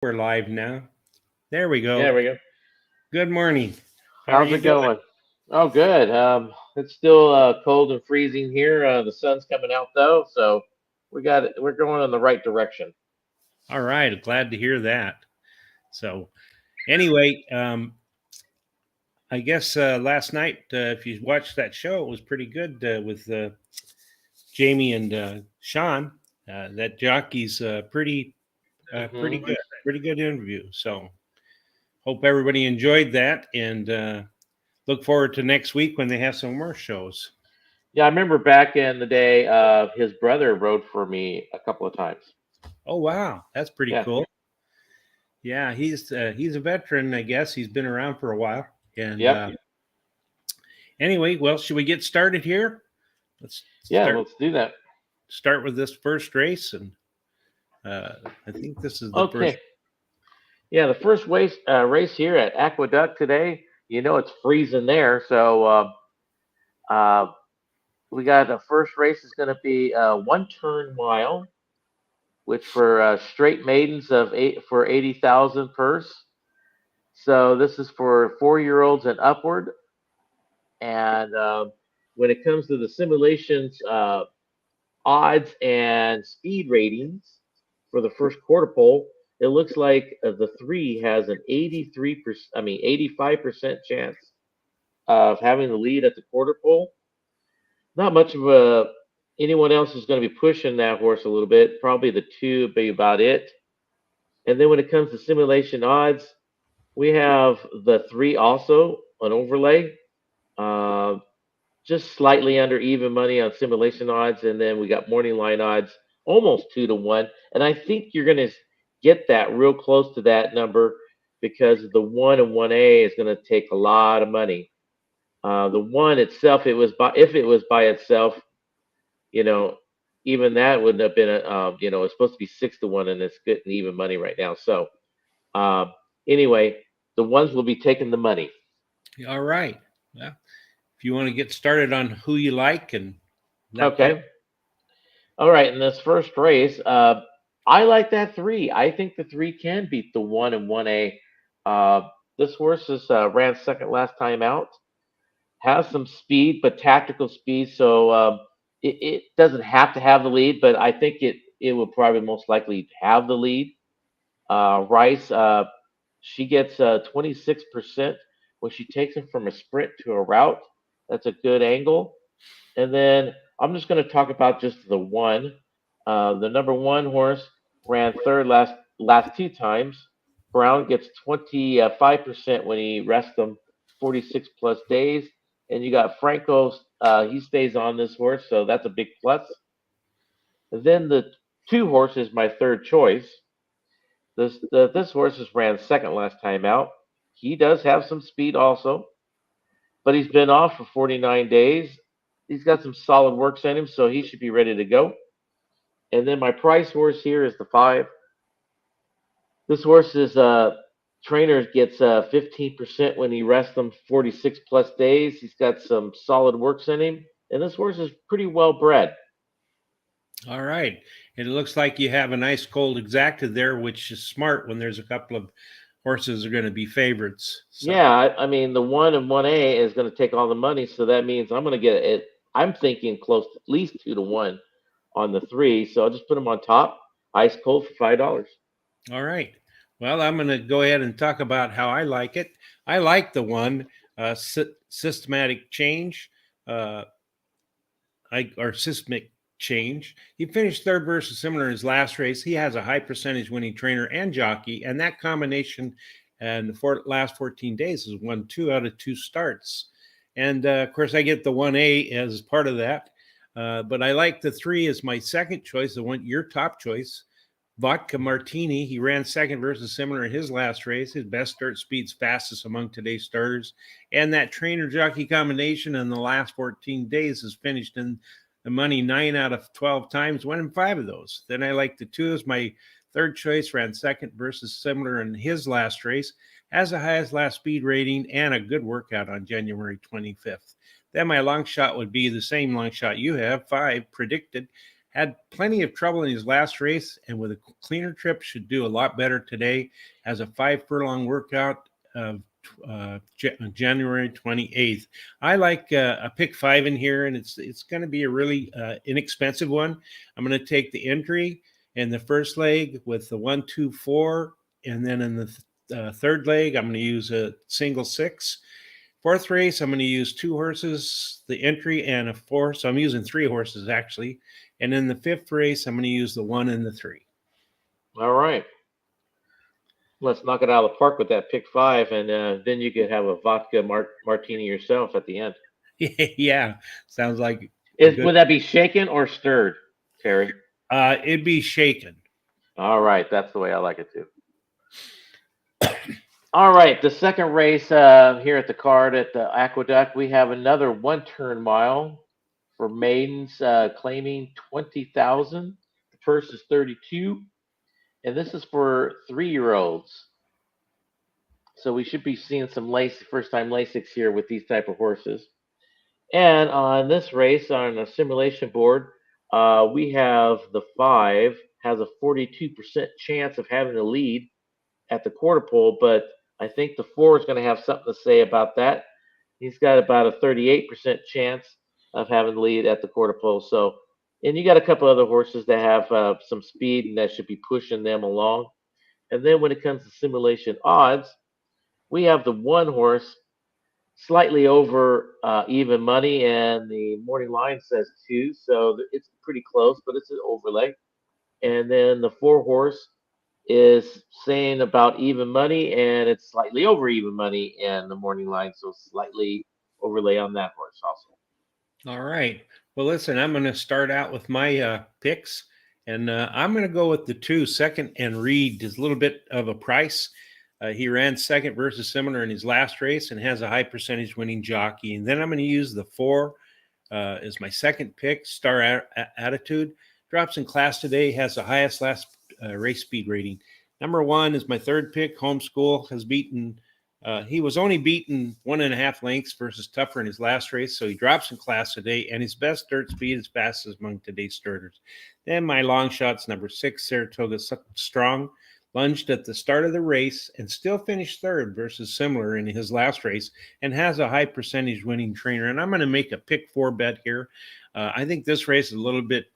We're live now. There we There go. we go. Good morning. How are How's you it doing? going? Oh, good. It's still cold and freezing here. The sun's coming out though, so we're going in the right direction. All right. Glad to hear that. So, anyway, I guess last night, if you watched that show, it was pretty good with Jamie and Sean. That jockey's pretty hmm good. Pretty good interview. So, hope everybody enjoyed that and look forward to next week when they have some more shows. Yeah, I remember back in the day, his brother rode for me a couple of times. Oh, wow. That's pretty Yeah. cool. Yeah, he's a veteran, I guess. He's been around for a while. And Yep. anyway, well, should we get started here? Let's Yeah. start Let's do that. start with this first race, and I think this is the first. Okay. Yeah, the first race here at Aqueduct today. You know it's freezing there, so uh, we got the first race is going to be 1 turn mile, which for straight maidens of eight for 80,000 purse. So this is for 4-year-olds and upward. And when it comes to the simulations, odds and speed ratings for the first quarter pole, it looks like the three has an 83%, I mean 85% chance of having the lead at the quarter pole. Not much of a anyone else is going to be pushing that horse a little bit. Probably the two would be about it. And then when it comes to simulation odds, we have the three also an overlay, uh, just slightly under even money on simulation odds, and then we got morning line odds almost 2 to 1. And I think you're going to get that real close to that number because the 1 and 1A is going to take a lot of money. The one itself, it was by if it was by itself, you know, even that wouldn't have been it's supposed to be 6 to 1, and it's getting even money right now. So um, anyway, the ones will be taking the money. All right. Well, if you want to get started on who you like and that type. Okay. All right. In this first race, I like that three. I think the three can beat the 1 and 1A. Uh, this horse is ran second last time out. Has some speed, but tactical speed. So it doesn't have to have the lead, but I think it will probably most likely have the lead. Rice, she gets 26% when she takes him from a sprint to a route. That's a good angle. And then I'm just going to talk about just the one. The number one horse ran third last two times. Brown gets 25% when he rests them 46 plus days. And you got Franco, he stays on this horse, so that's a big plus. And then the two horses, my third choice. This horse is ran second last time out. He does have some speed also, but he's been off for 49 days. He's got some solid works in him, so he should be ready to go. And then my price horse here is the five. This horse is trainer gets 15% when he rests them 46 plus days. He's got some solid works in him, and this horse is pretty well bred. All right. It looks like you have a nice cold exacted there, which is smart when there's a couple of horses that are going to be favorites. So, Yeah, I mean the 1 and 1A is going to take all the money, so that means I'm going to get it. I'm thinking close to at least 2 to 1 on the three, so I'll just put them on top, ice cold for $5. all right. Well, I'm going to go ahead and talk about how I like it. I like the one systematic change. Uh, or systemic change. He finished third versus similar in his last race. He has a high percentage winning trainer and jockey, and that combination in the last 14 days has won 2 out of 2 starts. And of course, I get the 1A as part of that. But I like the three as my second choice, the one your top choice. Vodka Martini, he ran second versus similar in his last race. His best start speed's fastest among today's starters. And that trainer jockey combination in the last 14 days has finished in the money 9 out of 12 times, winning 5 of those. Then I like the two as my third choice, ran second versus similar in his last race, has the highest last speed rating and a good workout on January 25th. Then my long shot would be the same long shot you have, 5 predicted. Had plenty of trouble in his last race, and with a cleaner trip, should do a lot better today. Has a 5 furlong workout of January 28th. I like a pick 5 in here, and it's going to be a really inexpensive one. I'm going to take the entry in the first leg with the 1, 2, 4, and then in the third leg, I'm going to use a single 6. Fourth race, I'm going to use 2 horses, the entry and a 4. So I'm using 3 horses actually. And in the fifth race, I'm going to use the 1 and the 3. All right. Let's knock it out of the park with that pick 5, and then you could have a vodka martini yourself at the end. Yeah, sounds like Would that be shaken or stirred, Terry? It'd be shaken. All right, that's the way I like it too. All right, the second race here at the card at the Aqueduct, we have another 1 turn mile for maidens claiming 20,000. The purse is 32, and this is for 3-year-olds. So we should be seeing some first time Lasix here with these type of horses. And on this race on a simulation board, we have the 5 has a 42% chance of having the lead at the quarter pole, but I think the 4 is going to have something to say about that. He's got about a 38% chance of having the lead at the quarter pole. So, and you got a couple other horses that have some speed and that should be pushing them along. And then when it comes to simulation odds, we have the 1 horse slightly over even money, and the morning line says 2, so it's pretty close, but it's an overlay. And then the 4 horse is saying about even money, and it's slightly over even money in the morning line, so slightly overlay on that horse also. All right. Well, listen, I'm going to start out with my picks, and I'm going to go with the 2, Second and Reed. Is a little bit of a price. He ran second versus similar in his last race and has a high percentage winning jockey. And then I'm going to use the 4 as my second pick, Star Attitude. Drops in class today, has the highest last race speed rating. Number 1 is my third pick, Homeschool. He was only beaten 1.5 lengths versus Tougher in his last race, so he drops in class today, and his best dirt speed is fastest among today's starters. Then my long shots, number 6, Saratoga Strong, lunged at the start of the race and still finished third versus similar in his last race and has a high percentage winning trainer. And I'm going to make a pick 4 bet here. I think this race is a little bit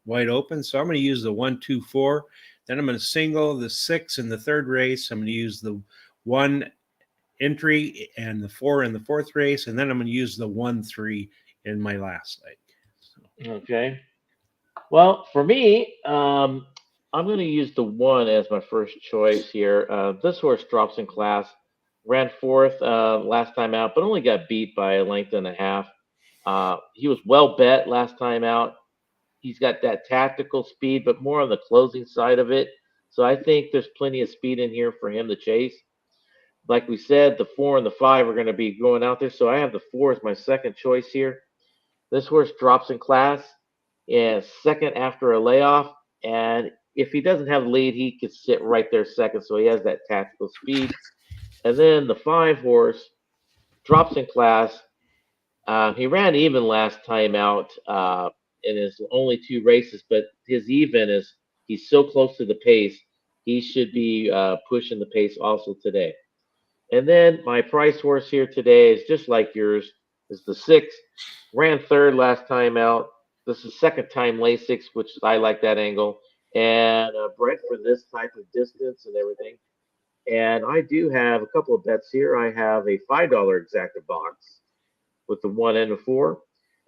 wide open, so I'm going to use the 1, 2, 4. Then I'm going to single the 6 in the third race. I'm going to use the 1 entry and the 4 in the fourth race, and then I'm going to use the 1, 3 in my last leg. So. Okay. Well, for me, I'm going to use the 1 as my first choice here. This horse drops in class, ran 4th last time out, but only got beat by a length and a half. He was well bet last time out. He's got that tactical speed, but more on the closing side of it. So I think there's plenty of speed in here for him to chase. Like we said, the 4 and the 5 are going to be going out there. So I have the 4 as my second choice here. This horse drops in class and second after a layoff. And if he doesn't have the lead, he could sit right there second. So he has that tactical speed. And then the 5 horse drops in class. He ran even last time out in his only 2 races, but his even is he's so close to the pace. He should be pushing the pace also today. And then my price horse here today is just like yours, is the 6. Ran third last time out. This is second time Lasix, which I like that angle. And bred for this type of distance and everything. And I do have a couple of bets here. I have a $5 exacta box with the 1 and the 4.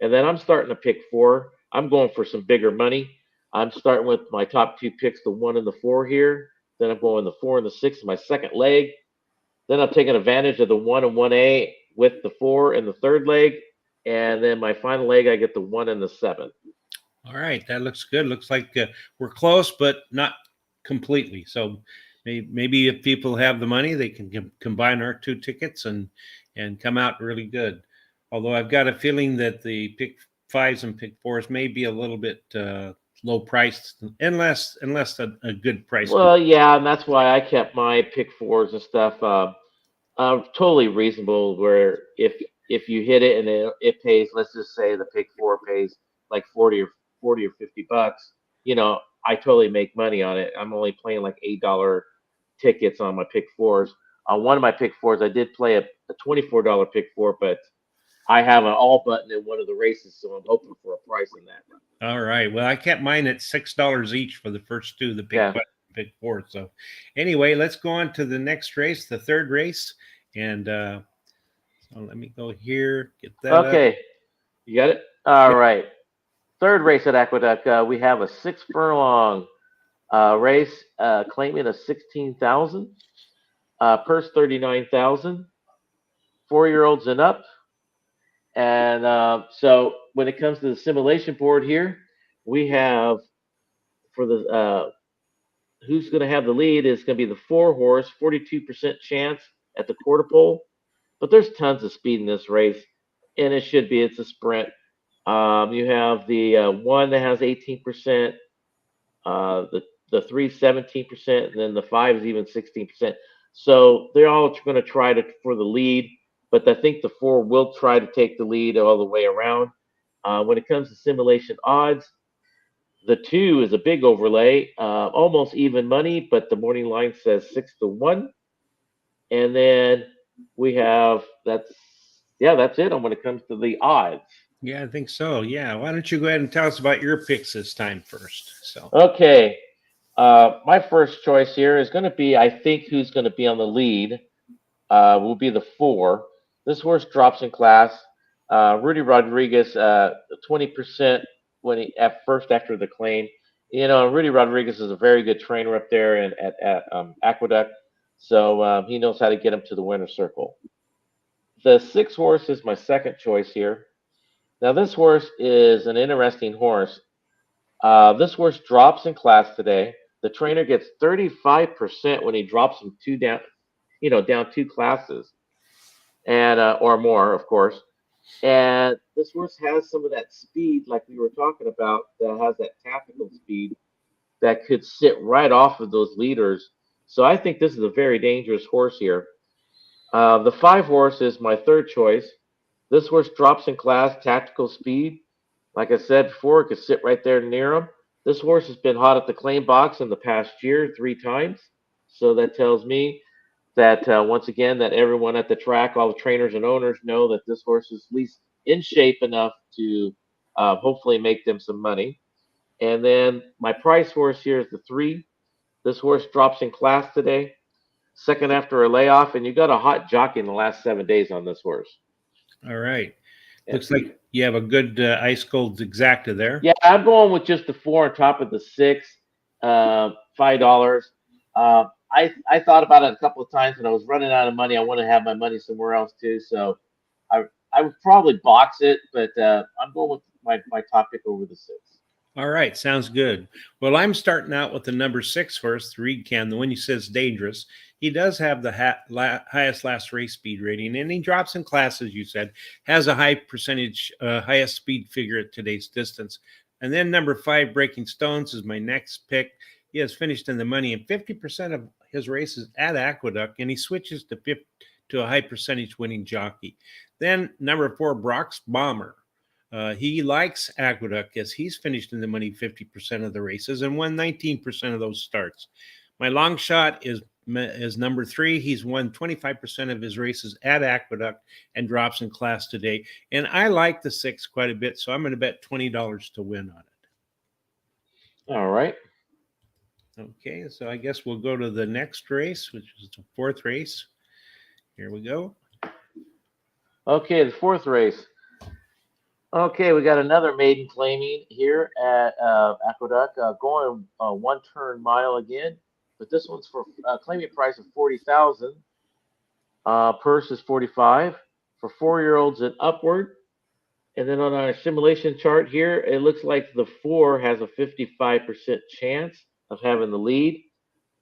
And then I'm starting to pick 4. I'm going for some bigger money. I'm starting with my top 2 picks, the 1 and the 4 here. Then I'm going the 4 and the 6 in my second leg. Then I'm taking advantage of the 1 and 1A with the 4 in the third leg. And then my final leg, I get the 1 and the 7. All right, that looks good. Looks like we're close, but not completely. So maybe if people have the money, they can combine our 2 tickets and come out really good. Although I've got a feeling that the pick 5s and pick 4s may be a little bit low priced, unless a good price. Well, yeah, and that's why I kept my pick 4s and stuff totally reasonable. Where if you hit it and it pays, let's just say the pick 4 pays like 40 or $40 or $50, I totally make money on it. I'm only playing like $8 tickets on my pick fours. On one of my pick fours, I did play a $24 pick four, but I have an all button in one of the races, so I'm hoping for a price in that. All right. Well, I kept mine at $6 each for the first two, the big Yeah. big four. So anyway, let's go on to the next race, the third race. And so let me go here, get that up. Okay, you got it. All right. Third race at Aqueduct, we have a 6 furlong race, claiming a 16,000, purse 39,000, 4-year-olds and up. And so when it comes to the simulation board here, we have for the who's going to have the lead is going to be the 4-horse, 42% chance at the quarter pole. But there's tons of speed in this race, and it should be. It's a sprint. You have the one that has 18%, the 3 17%, and then the 5 is even 16%. So they're all going to try to for the lead, but I think the 4 will try to take the lead all the way around. When it comes to simulation odds, the 2 is a big overlay, almost even money, but the morning line says 6-1. And then we have that's it on when it comes to the odds. Yeah, I think so. Yeah. Why don't you go ahead and tell us about your picks this time first? So Okay. My first choice here is going to be, I think, who's going to be on the lead will be the 4. This horse drops in class. Rudy Rodriguez, 20% when he at first after the claim. Rudy Rodriguez is a very good trainer up there at Aqueduct, so he knows how to get him to the winner's circle. The 6 horse is my second choice here. Now, this horse is an interesting horse. This horse drops in class today. The trainer gets 35% when he drops him down 2 classes, and or more, of course. And this horse has some of that speed, like we were talking about, that has that tactical speed that could sit right off of those leaders. So I think this is a very dangerous horse here. The 5 horse is my third choice. This horse drops in class, tactical speed. Like I said before, it could sit right there near him. This horse has been hot at the claim box in the past year 3 times. So that tells me that once again, that everyone at the track, all the trainers and owners know that this horse is at least in shape enough to hopefully make them some money. And then my price horse here is the 3. This horse drops in class today, second after a layoff, and you got a hot jockey in the last 7 days on this horse. all right. Yeah. Looks like you have a good ice cold exacta there. Yeah, I'm going with just the 4 on top of the 6, $5. I thought about it a couple of times when I was running out of money. I want to have my money somewhere else too, so I would probably box it, but I'm going with my top pick over the 6. All right, sounds good. Well, I'm starting out with the number 6 horse, the Reed Cam, the one you said is dangerous. He does have the highest last race speed rating, and he drops in class, as you said, has a high percentage, highest speed figure at today's distance. And then number 5, Breaking Stones, is my next pick. He has finished in the money in 50% of his races at Aqueduct, and he switches to a high percentage winning jockey. Then number 4, Brock's Bomber. He likes Aqueduct as he's finished in the money 50% of the races and won 19% of those starts. My long shot is number 3. He's won 25% of his races at Aqueduct and drops in class today. And I like the 6 quite a bit, so I'm going to bet $20 to win on it. All right. Okay, so I guess we'll go to the next race, which is the 4th race. Here we go. Okay, the 4th race. Okay, we got another maiden claiming here at Aqueduct, going 1 turn mile again, but this one's for claiming price of 40,000. Purse is 45 for 4-year-olds and upward. And then on our simulation chart here, it looks like the 4 has a 55% chance of having the lead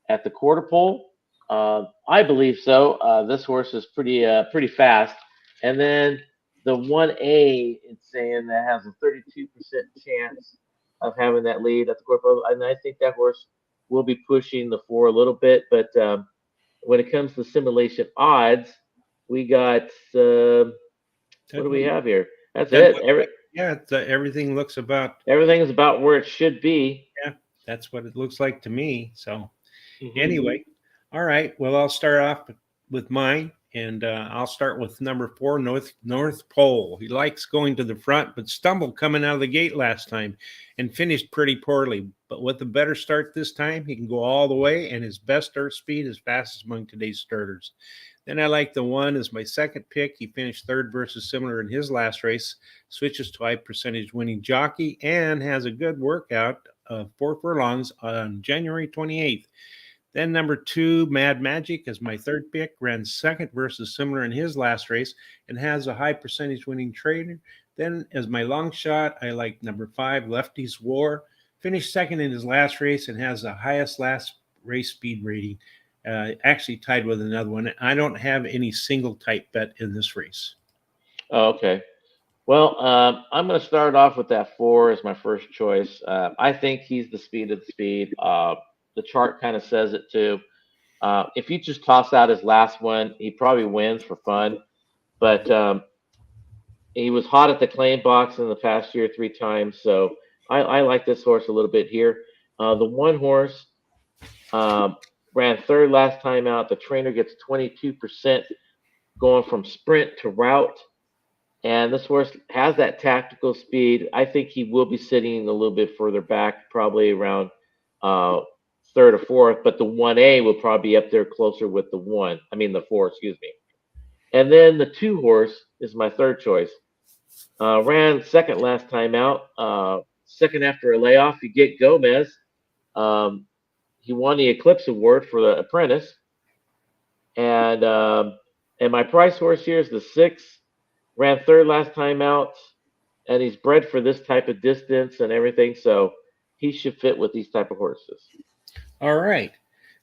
at the quarter pole. I believe so. This horse is pretty fast. And then the 1A, it's saying that has a 32% chance of having that lead at the quarter pole. And I think that horse will be pushing the 4 a little bit. But when it comes to simulation odds, we got what do we have here? That's it. Yeah, everything looks about. Everything's about where it should be. Yeah, that's what it looks like to me. So Hmm. anyway, all right. Well, I'll start off with mine, and I'll start with number 4, North Pole. He likes going to the front, but stumbled coming out of the gate last time, and finished pretty poorly. But with a better start this time, he can go all the way, and his best start speed is fastest among today's starters. Then I like the 1 as my second pick. He finished third versus similar in his last race, switches to high percentage winning jockey, and has a good workout of 4 furlongs on January 28th. Then number 2, Mad Magic, as my third pick, ran second versus similar in his last race and has a high percentage winning trader. Then as my long shot, I like number 5, Lefty's War, finished second in his last race and has the highest last race speed rating, actually tied with another one. I don't have any single type bet in this race. Oh, okay. Well, I'm going to start off with that 4 as my first choice. I think he's the speed of the speed. The chart kind of says it too. If you just toss out his last one, he probably wins for fun. But he was hot at the claim box in the past year 3 times. So I like this horse a little bit here. The one horse um, ran third last time out. The trainer gets 22% going from sprint to route. And this horse has that tactical speed. I think he will be sitting a little bit further back, probably around uh, third or fourth. But the 1A will probably be up there closer with the one. I mean, the 4, excuse me. And then the 2 horse is my third choice. Ran second last time out. Second after a layoff, you get Gomez. Um, he won the Eclipse Award for the Apprentice. And my price horse here is the 6. Ran third last time out, and he's bred for this type of distance and everything, so he should fit with these type of horses. All right.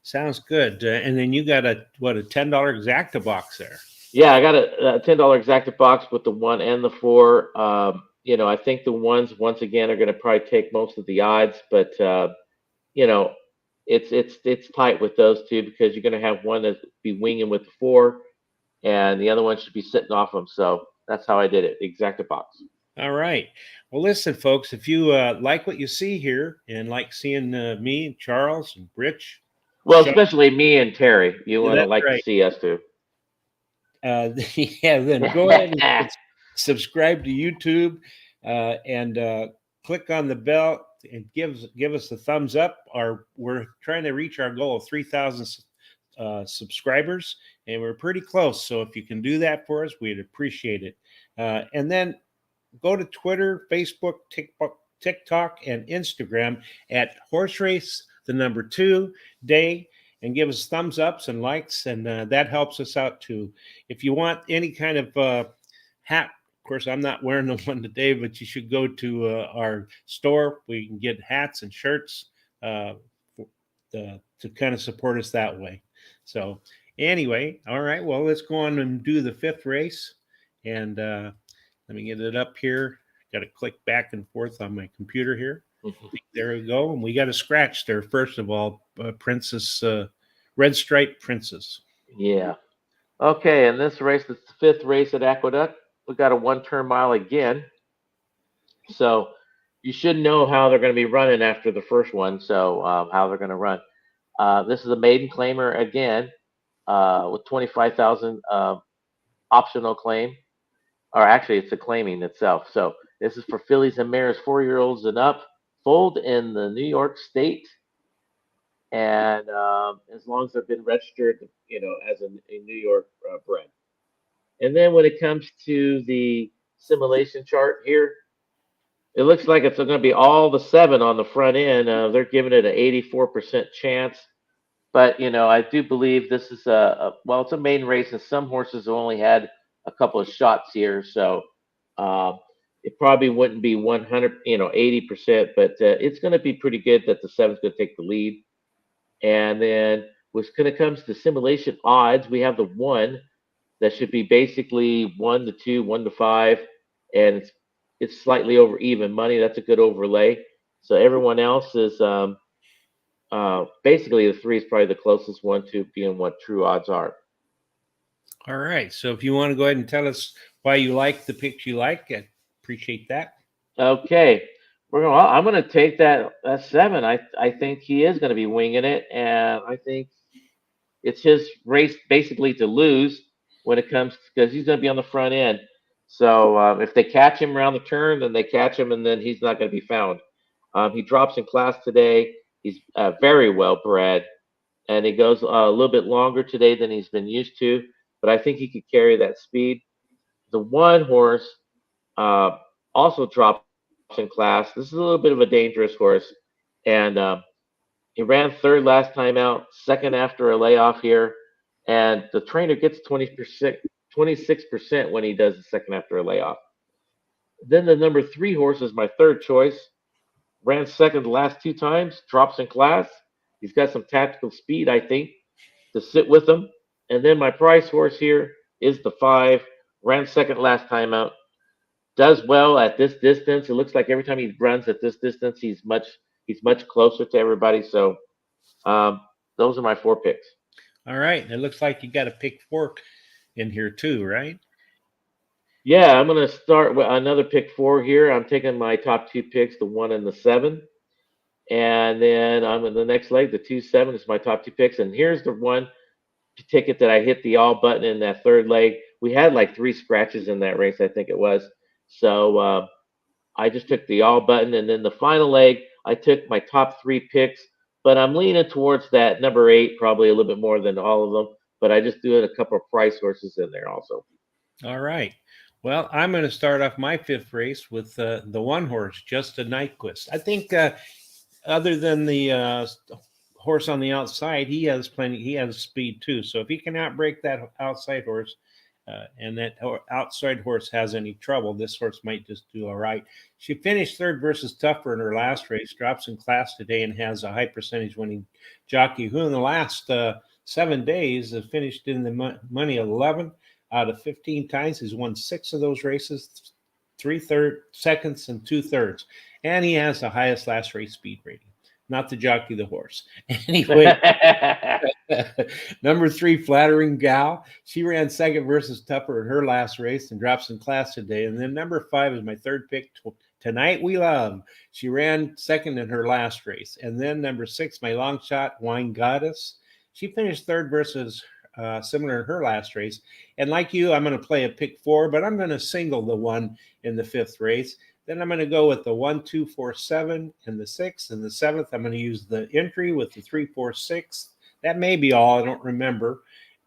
Sounds good. And then you got a $10 exacta box there. Yeah, I got a $10 exacta box with the 1 and the 4. I think the ones once again are going to probably take most of the odds, but you know, it's tight with those two because you're going to have one that be winging with the 4, and the other one should be sitting off them. So that's how I did it. Exacta box. All right. Well, listen, folks, if you like what you see here and like seeing me, Charles, and Rich, Well, Sean, especially me and Terry, you want to that's like to right. see us too. Yeah, then go ahead and subscribe to YouTube and click on the bell and give us a thumbs up. We're trying to reach our goal of 3,000 subscribers, and we're pretty close. So if you can do that for us, we'd appreciate it. And then go to Twitter, Facebook, TikTok, and Instagram at Horse Race the number 2 day, and give us thumbs ups and likes, and that helps us out too. If you want any kind of hat, of course, I'm not wearing the one today, but you should go to our store. We can get hats and shirts uh, to kind of support us that way. So anyway, all right, well, let's go on and do the 5th race, and let me get it up here. Got to click back and forth on my computer here. There we go. And we got a scratch there. First of all, Princess, Red Stripe Princess. Yeah. Okay, and this race is the 5th race at Aqueduct. We got a 1-turn mile again. So you should know how they're going to be running after the first one. So how they're going to run. This is a maiden claimer again with 25,000 optional claim. Or actually, it's a claiming itself. So this is for fillies and mares 4-year-olds and up. Foaled in the New York State, and as long as they've been registered, as a New York bred. And then when it comes to the simulation chart here, it looks like it's going to be all the 7 on the front end. They're giving it an 84% chance. But, I do believe this is it's a main race, and some horses have only had a couple of shots here. So it probably wouldn't be 100, 80%, but it's going to be pretty good that the 7's going to take the lead. And then when it comes to simulation odds, we have the 1 that should be basically 1 to 2, 1 to 5, and it's slightly over even money. That's a good overlay. So everyone else is basically the 3 is probably the closest one to being what true odds are. All right. So if you want to go ahead and tell us why you like the picks you like, I appreciate that. Okay, I'm gonna take that 7. I think he is gonna be winging it, and I think it's his race basically to lose when it comes because he's gonna be on the front end. So if they catch him around the turn, then they catch him, and then he's not gonna be found. He drops in class today. He's very well bred, and he goes a little bit longer today than he's been used to. But I think he could carry that speed. The one horse uh, also drops in class. This is a little bit of a dangerous horse, and he ran third last time out, second after a layoff here, and the trainer gets 20%, 26% when he does the second after a layoff. Then the number 3 horse is my third choice. Ran second the last 2 times, drops in class. He's got some tactical speed, I think, to sit with him. And then my price horse here is the 5. Ran second last time out. Does well at this distance. It looks like every time he runs at this distance, he's much closer to everybody. So um, those are my 4 picks. All right. It looks like you got a pick 4 in here too, right? Yeah, I'm gonna start with another pick 4 here. I'm taking my top 2 picks, the 1 and the 7. And then I'm in the next leg, the 2-7 is my top 2 picks. And here's the one ticket that I hit the all button in that third leg. We had like 3 scratches in that race, I think it was. So I just took the all button. And then the final leg, I took my top 3 picks. But I'm leaning towards that number 8, probably a little bit more than all of them. But I just do it a couple of price horses in there also. All right. Well, I'm going to start off my 5th race with the one horse, Just a Nyquist. I think other than the horse on the outside, he has plenty. He has speed too. So if he can outbreak that outside horse, and that outside horse has any trouble, this horse might just do all right. She finished third versus Tougher in her last race. Drops in class today and has a high percentage winning jockey who in the last 7 days has finished in the money 11 out of 15 times. He's won 6 of those races, 3/3 seconds and 2/3, and he has the highest last race speed rating. Not the jockey, the horse. Anyway, number 3, Flattering Gal. She ran second versus Tupper in her last race and drops in class today. And then number 5 is my third pick, Tonight We Love. She ran second in her last race. And then number 6, my long shot, Wine Goddess. She finished third versus similar in her last race. And like you, I'm going to play a pick 4, but I'm going to single the one in the 5th race. Then I'm going to go with the 1, 2, 4, 7 and the 6. And the 7th, I'm going to use the entry with the 3, 4, 6. That may be all. I don't remember.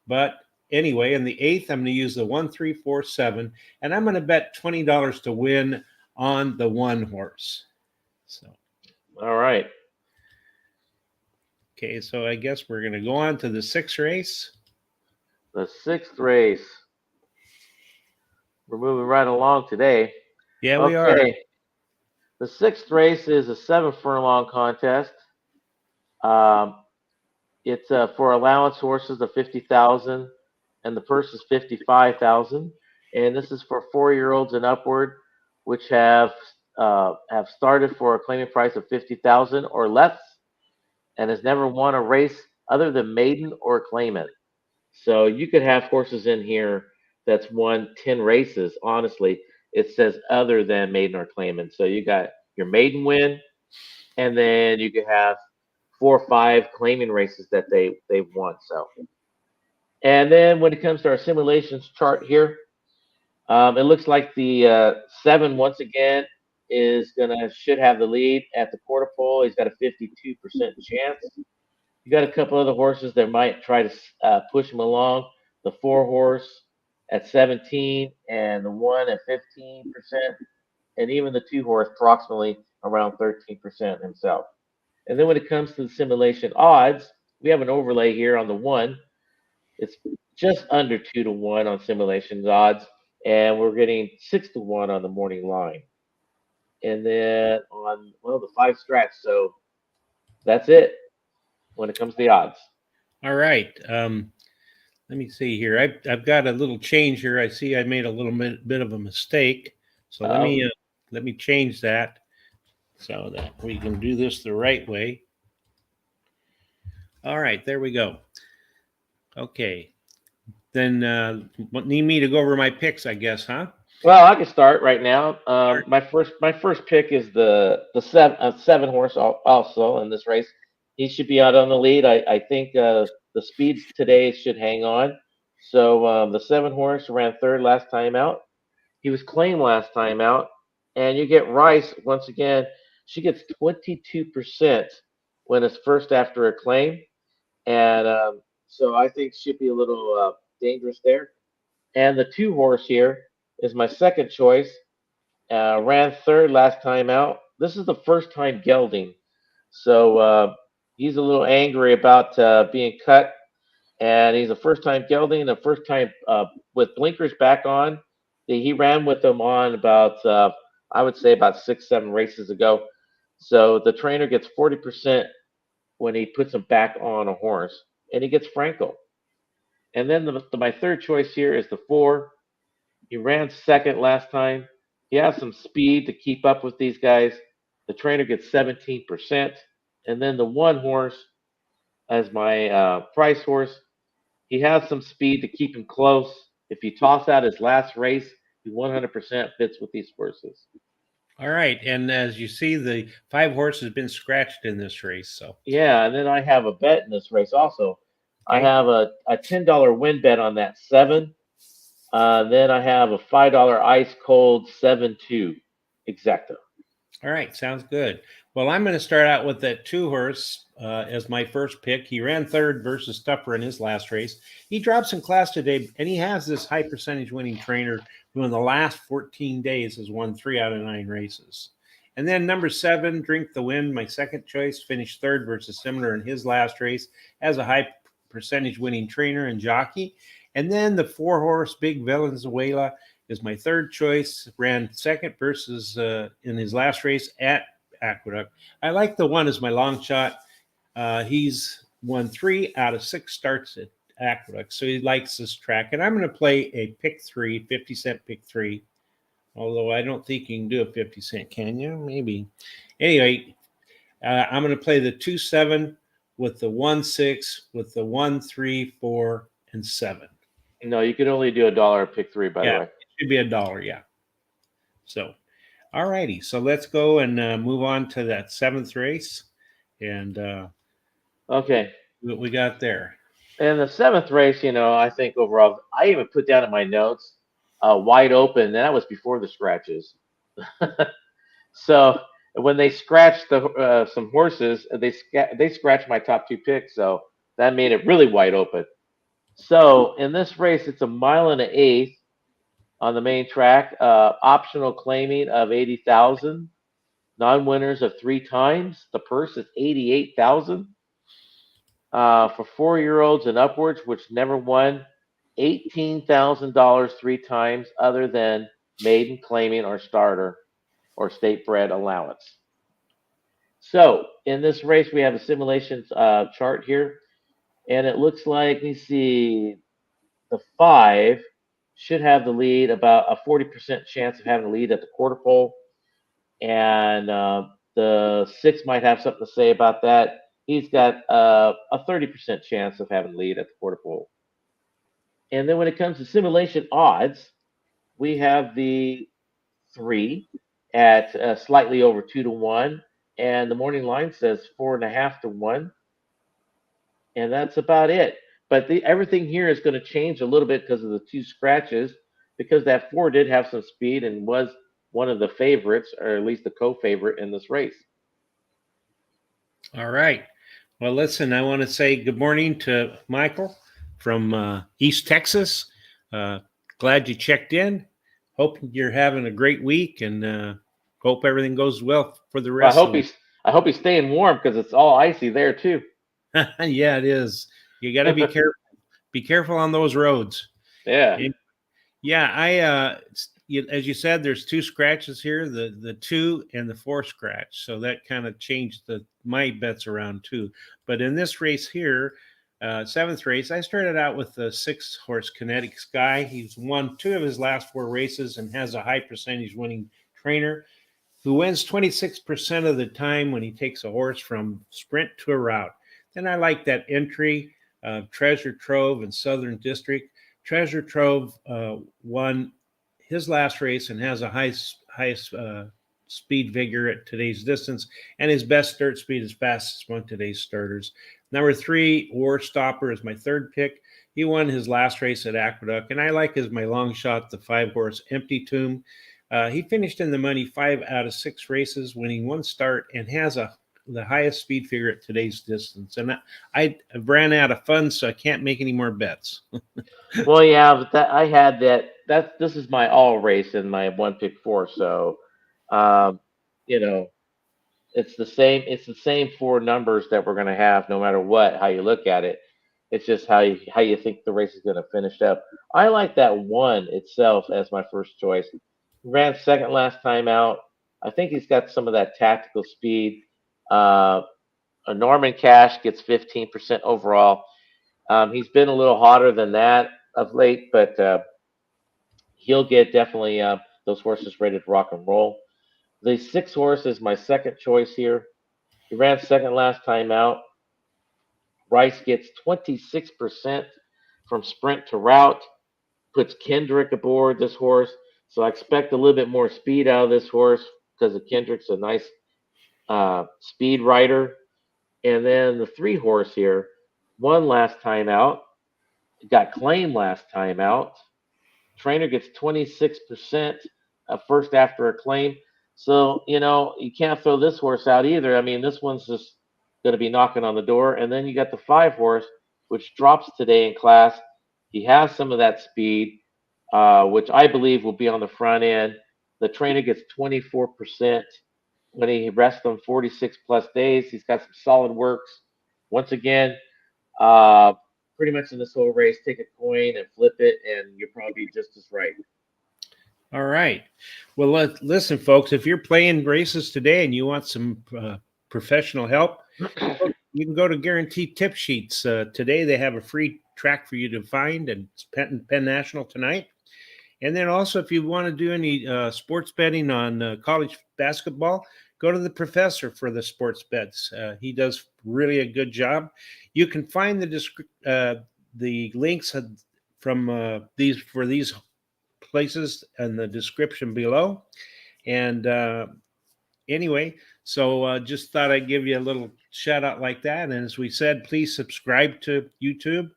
But anyway, in the 8th, I'm going to use the 1, 3, 4, 7. And I'm going to bet $20 to win on the one horse. So, all right. Okay, so I guess we're going to go on to the 6th race. The 6th race. We're moving right along today. Yeah, we are. The 6th race is a 7 furlong contest. Um, it's for allowance horses of 50,000, and the purse is 55,000. And this is for 4-year-olds and upward, which have started for a claiming price of 50,000 or less, and has never won a race other than maiden or claimant. So you could have horses in here that's won 10 races. Honestly, it says other than maiden or claimant. So you got your maiden win, and then you could have 4 or 5 claiming races that they've won. So, and then when it comes to our simulations chart here, it looks like the 7 once again should have the lead at the quarter pole. He's got a 52% chance. You got a couple other horses that might try to push him along. The 4 horse at 17, and the 1 at 15%, and even the 2 horse approximately around 13% himself. And then when it comes to the simulation odds, we have an overlay here on the 1. It's just under 2-1 on simulations odds, and we're getting 6-1 on the morning line. And then on the 5 scratch. So that's it when it comes to the odds. All right. Let me see here. I've got a little change here. I see I made a little bit of a mistake. So let me change that so that we can do this the right way. All right, there we go. Okay. Then need me to go over my picks, I guess, huh? Well, I can start right now. My first pick is the seven horse also in this race. He should be out on the lead. I think the speeds today should hang on. So the seven horse ran third last time out. He was claimed last time out, and you get Rice once again. She gets 22% when it's first after a claim, and so I think she'd be a little dangerous there. And the two horse here is my second choice. Ran third last time out. This is the first time gelding, so he's a little angry about being cut, and he's a first time gelding, the first time with blinkers back on. He ran with them on about I would say about 6, 7 races ago. So the trainer gets 40% when he puts him back on a horse, and he gets Franco. And then my third choice here is the four. He ran second last time. He has some speed to keep up with these guys. The trainer gets 17%. And then the one horse as my price horse, he has some speed to keep him close. If you toss out his last race, he 100% fits with these horses. All right. And as you see, the 5 horse has been scratched in this race. So, Yeah, and then I have a bet in this race also. I okay. have a $10 win bet on that seven. Then I have a $5 ice cold 7-2 exacta. All right, sounds good. Well, I'm going to start out with that 2 horse as my first pick. He ran third versus Stuffer in his last race. He drops in class today, and he has this high percentage winning trainer who in the last 14 days has won 3 out of 9 races. And then number 7, Drink the Wind, my second choice, finished third versus similar in his last race, has a high percentage winning trainer and jockey. And then the 4 horse Big Valenzuela is my third choice. Ran second versus in his last race at Aqueduct. I like the one as my long shot. He's won 3 out of 6 starts at Aqueduct, so he likes this track. And I'm going to play a pick 3, 50-cent pick 3. Although I don't think you can do a 50-cent, can you? Maybe. Anyway, I'm going to play the 2-7 with the 1-6 with the 1-3, 4, and 7. No, you can only do $1 pick three, by the Yeah, way. it should be $1. Yeah. So, all righty. So let's go and move on to that 7th race, and Okay. what we got there. And the seventh race, I think overall, I even put down in my notes, wide open. And that was before the scratches. So when they scratched some horses, they scratched my top 2 picks. So that made it really wide open. So in this race, it's a mile and an eighth on the main track. Optional claiming of 80,000. Non-winners of 3 times. The purse is 88,000. For 4-year-olds and upwards, which never won, $18,000 3 times, other than maiden claiming or starter or state bred allowance. So in this race, we have a simulation chart here, and it looks like, let me see, the 5 should have the lead, about a 40% chance of having a lead at the quarter pole, and the 6 might have something to say about that. He's got a 30% chance of having lead at the quarter pole. And then when it comes to simulation odds, we have the 3 at slightly over 2-1, and the morning line says 4.5-1, and that's about it. But everything here is going to change a little bit because of the 2 scratches, because that 4 did have some speed and was one of the favorites, or at least the co-favorite in this race. All right. Well, listen, I want to say good morning to Michael from East Texas. Glad you checked in. Hope you're having a great week, and hope everything goes well for the Well, rest of the I hope he's staying warm because it's all icy there too. Yeah, it is. You got to be careful. Be careful on those roads. Yeah. And yeah, as you said, there's 2 scratches here, the 2 and the 4 scratch. So that kind of changed my bets around too. But in this race here, 7th race, I started out with the 6-horse Kinetic Sky. He's won 2 of his last 4 races and has a high percentage winning trainer who wins 26% of the time when he takes a horse from sprint to a route. Then I like that entry, Treasure Trove and Southern District. Treasure Trove won his last race and has a highest speed vigor at today's distance, and his best start speed is fastest among today's starters. Number 3, War Stopper is my third pick. He won his last race at Aqueduct, and I like as my long shot the 5-horse Empty Tomb. He finished in the money 5 out of 6 races, winning one start, and has the highest speed figure at today's distance. And I ran out of funds, so I can't make any more bets. Well, yeah, but that I had that. This is my all race in my one pick four. So, um, you know, it's the same. It's the same four numbers that we're going to have, no matter what. How you look at it, it's just how you think the race is going to finish up. I like that one itself as my first choice. Ran second last time out. I think he's got some of that tactical speed. Uh, Norman Cash gets 15% overall. He's been a little hotter than that of late, but he'll get definitely those horses ready to rock and roll. The 6 horse is my second choice here. He ran second last time out. Rice gets 26% from sprint to route, puts Kendrick aboard this horse. So I expect a little bit more speed out of this horse because Kendrick's a nice speed rider. And then the 3 horse here won last time out, got claimed last time out. Trainer gets 26% first after a claim. So, you can't throw this horse out either. I mean, this one's just going to be knocking on the door. And then you got the 5 horse, which drops today in class. He has some of that speed, which I believe will be on the front end. The trainer gets 24% when he rests on 46 plus days. He's got some solid works. Once again, uh, pretty much in this whole race, take a coin and flip it, and you'll probably be just as right. All right. Well, listen, folks, if you're playing races today and you want some professional help, you can go to Guaranteed Tip Sheets. Today they have a free track for you to find, and it's Penn National tonight. And then also, if you want to do any sports betting on college basketball, go to the professor for the sports bets. He does really a good job. You can find the links from these places in the description below. And anyway, so just thought I'd give you a little shout out like that. And as we said, please subscribe to YouTube,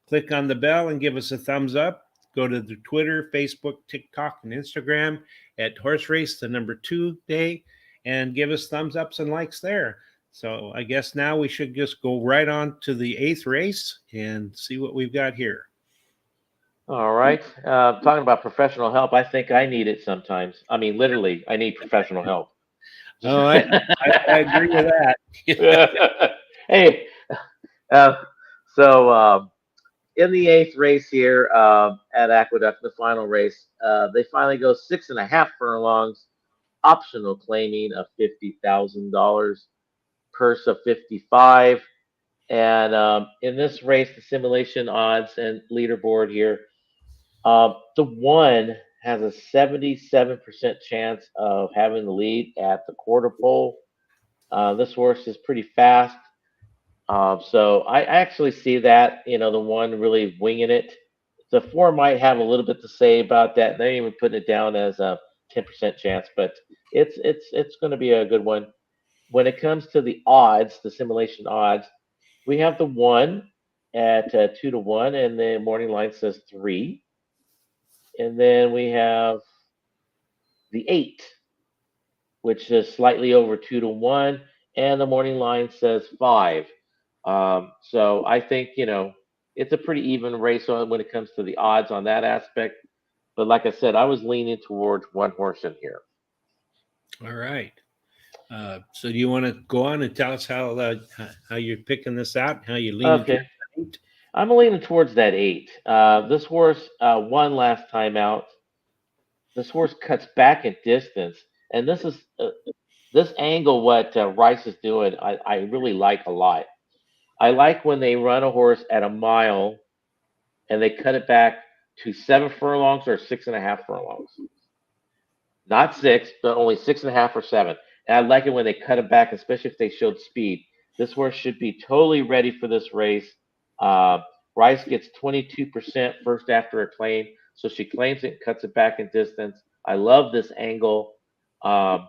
click on the bell, and give us a thumbs up. Go to the Twitter, Facebook, TikTok, and Instagram at Horse Race, the number 2 day, and give us thumbs ups and likes there. So I guess now we should just go right on to the 8th race and see what we've got here. All right. Talking about professional help, I think I need it sometimes. I mean, literally, I need professional help. Oh, I agree with that. Hey, uh, so in the 8th race here at Aqueduct, the final race, they finally go 6.5 furlongs, optional claiming of $50,000, purse of 55. And in this race, the simulation odds and leaderboard here, the 1 has a 77% chance of having the lead at the quarter pole. This horse is pretty fast. So I actually see that, the 1 really winging it. The 4 might have a little bit to say about that. They're even putting it down as a 10% chance, but it's going to be a good one. When it comes to the odds, the simulation odds, we have the 1 at 2 to 1, and the morning line says 3. And then we have the 8, which is slightly over 2 to 1, and the morning line says 5. So I think, it's a pretty even race when it comes to the odds on that aspect. But like I said, I was leaning towards 1 horse in here. All right. So do you want to go on and tell us how you're picking this out, how you lean Okay. into it? I'm leaning towards that 8. This horse won last time out. This horse cuts back in distance, and this angle what Rice is doing. I really like a lot. I like when they run a horse at a mile and they cut it back to 7 furlongs or 6.5 furlongs. Not 6, but only 6.5 or 7. And I like it when they cut it back, especially if they showed speed. This horse should be totally ready for this race. Uh, Rice gets 22% first after a claim, so she claims it, cuts it back in distance. I love this angle. Um,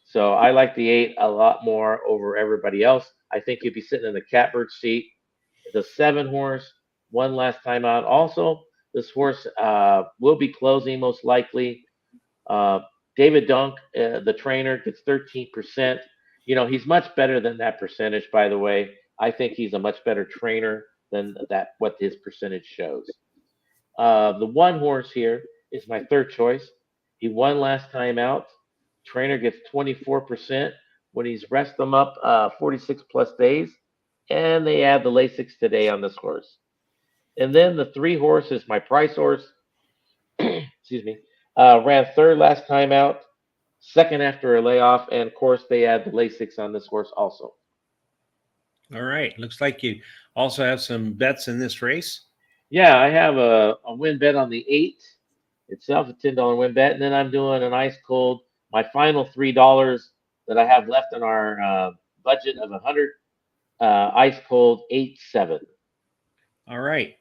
so I like the 8 a lot more over everybody else. I think you'd be sitting in the catbird seat. The 7 horse, one last time out. Also, this horse will be closing most likely. Uh, David Dunk, the trainer, gets 13%. He's much better than that percentage, by the way. I think he's a much better trainer than that, what his percentage shows. The 1 horse here is my third choice. He won last time out. Trainer gets 24% when he's rest them up 46 plus days. And they add the Lasix today on this horse. And then the 3 horse is my price horse. Excuse me. Ran third last time out, second after a layoff, and of course they add the Lasix on this horse also. All right. Looks like you also have some bets in this race. Yeah, I have a win bet on the 8 itself, a $10 win bet, and then I'm doing an ice cold, my final $3 that I have left in our budget of 100, ice cold 8-7. All right.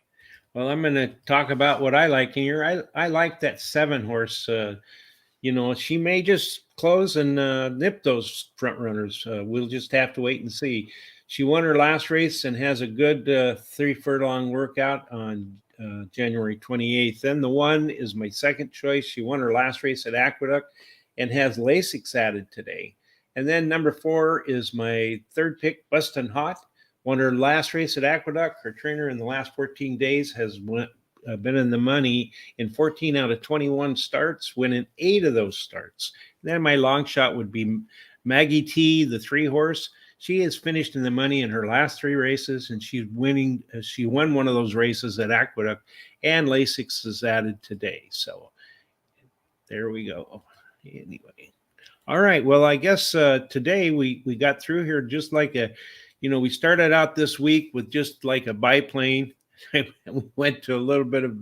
Well, I'm going to talk about what I like here. I like that 7 horse. She may just close and nip those front runners. We'll just have to wait and see. She won her last race and has a good 3 furlong workout on January 28th. Then the 1 is my second choice. She won her last race at Aqueduct and has Lasix added today. And then number 4 is my third pick, Bustin' Hot. Won her last race at Aqueduct. Her trainer in the last 14 days has been in the money in 14 out of 21 starts, winning 8 of those starts. And then my long shot would be Maggie T, the 3 horse. She has finished in the money in her last 3 races, and she's winning. She won one of those races at Aqueduct, and Lasix is added today. So there we go. Anyway, all right. Well, I guess today we got through here just like we started out this week with just like a biplane. We went to a little bit of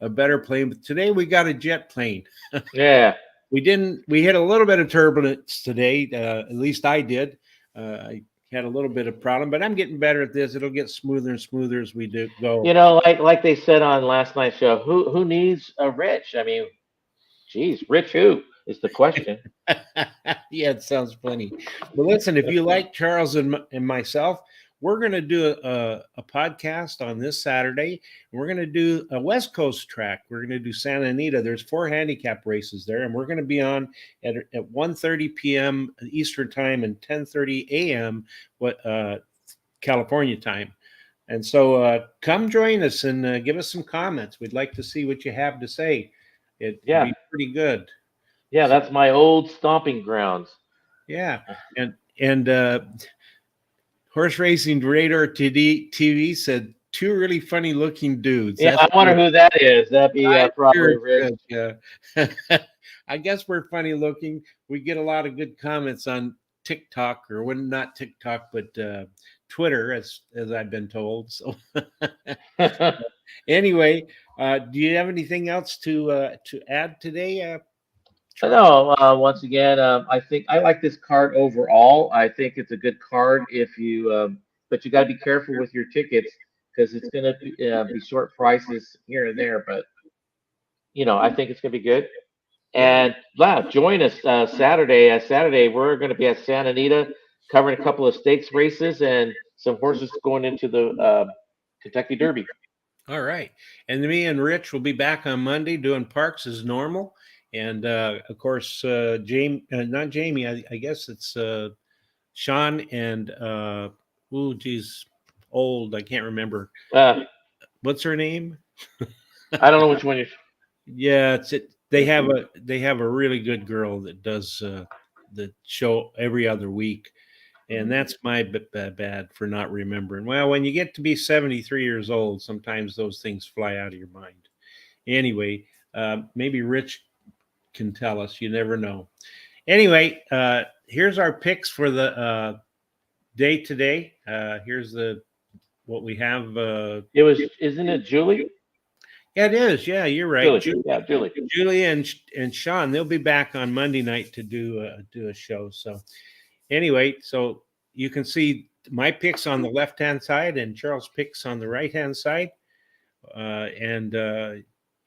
a better plane, but today we got a jet plane. Yeah. We hit a little bit of turbulence today. At least I did. I had a little bit of problem, but I'm getting better at this. It'll get smoother and smoother as we go. Like they said on last night's show, who needs a Rich? I mean, geez, Rich who is the question. Yeah, it sounds funny. Well, listen, if you like Charles and myself, we're going to do a podcast on this Saturday. We're going to do a West Coast track. We're going to do Santa Anita. There's 4 handicap races there, and we're going to be on at 1:30 p.m. Eastern time and 10:30 a.m. California time. And so come join us and give us some comments. We'd like to see what you have to say. It'd be pretty good. Yeah, that's my old stomping grounds. Yeah, and Horse Racing Radar TV said 2 really funny looking dudes. Yeah, I wonder who that is. That'd be probably Rich. Yeah. I guess we're funny looking. We get a lot of good comments on TikTok, or when not TikTok, but Twitter, as I've been told. So anyway, do you have anything else to add today? No, once again, I think I like this card overall. I think it's a good card but you got to be careful with your tickets because it's going to be short prices here and there. But I think it's going to be good. And join us Saturday. Saturday we're going to be at Santa Anita covering a couple of stakes races and some horses going into the Kentucky Derby. All right, and me and Rich will be back on Monday doing parks as normal. And of course, not Jamie. I guess it's Sean and old. I can't remember. What's her name? I don't know which one you. Yeah, They have a really good girl that does the show every other week, and that's my bad for not remembering. Well, when you get to be 73 years old, sometimes those things fly out of your mind. Anyway, maybe Rich can tell us. You never know. Anyway, here's our picks for the day today. Here's what we have. Isn't it Julie? Yeah, it is. Yeah, you're right. Julie. Julie and Sean, they'll be back on Monday night to do a show. So anyway, so you can see my picks on the left-hand side and Charles' picks on the right-hand side. And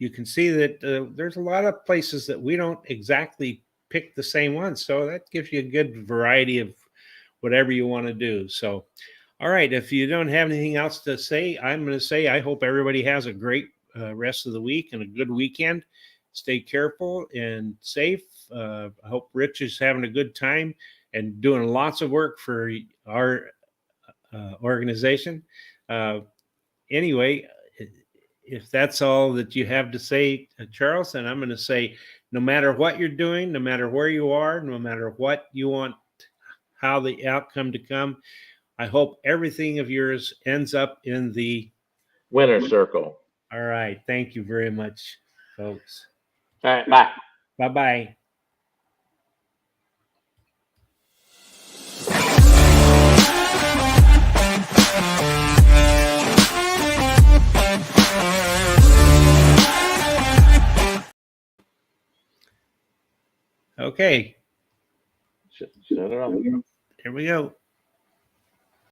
you can see that there's a lot of places that we don't exactly pick the same ones. So that gives you a good variety of whatever you want to do. So, all right, if you don't have anything else to say, I'm going to say I hope everybody has a great rest of the week and a good weekend. Stay careful and safe. I hope Rich is having a good time and doing lots of work for our organization. Anyway, if that's all that you have to say, Charles, then I'm going to say no matter what you're doing, no matter where you are, no matter what you want, how the outcome to come, I hope everything of yours ends up in the winner circle. All right. Thank you very much, folks. All right. Bye. Bye-bye. Okay. Shut it off. Here we go.